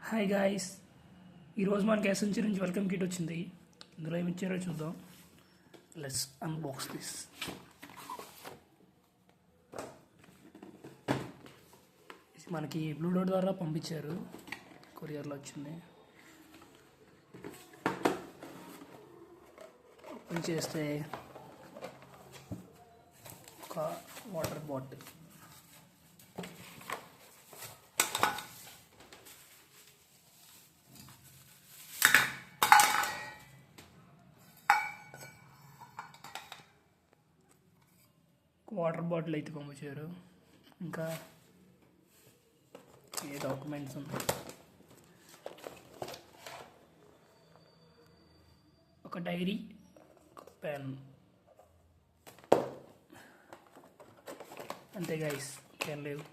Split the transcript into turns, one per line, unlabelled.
Hi guys, ఈరోజు మనకి essential నుంచి వెల్కమ్ కిట్ వచ్చింది. ఇందులో ఏమి ఇచ్చారో చూద్దాం. Let's unbox this. మనకి బ్లూ డోర్ ద్వారా పంపించారు, కొరియర్లో వచ్చింది. ఓపెన్ చేస్తే ఒక వాటర్ బాటిల్, అయితే పంపించారు. ఇంకా ఏ డాక్యుమెంట్స్ ఉన్నాయి, ఒక డైరీ, ఒక పెన్, అంతే గైస్, ఏం లేవు.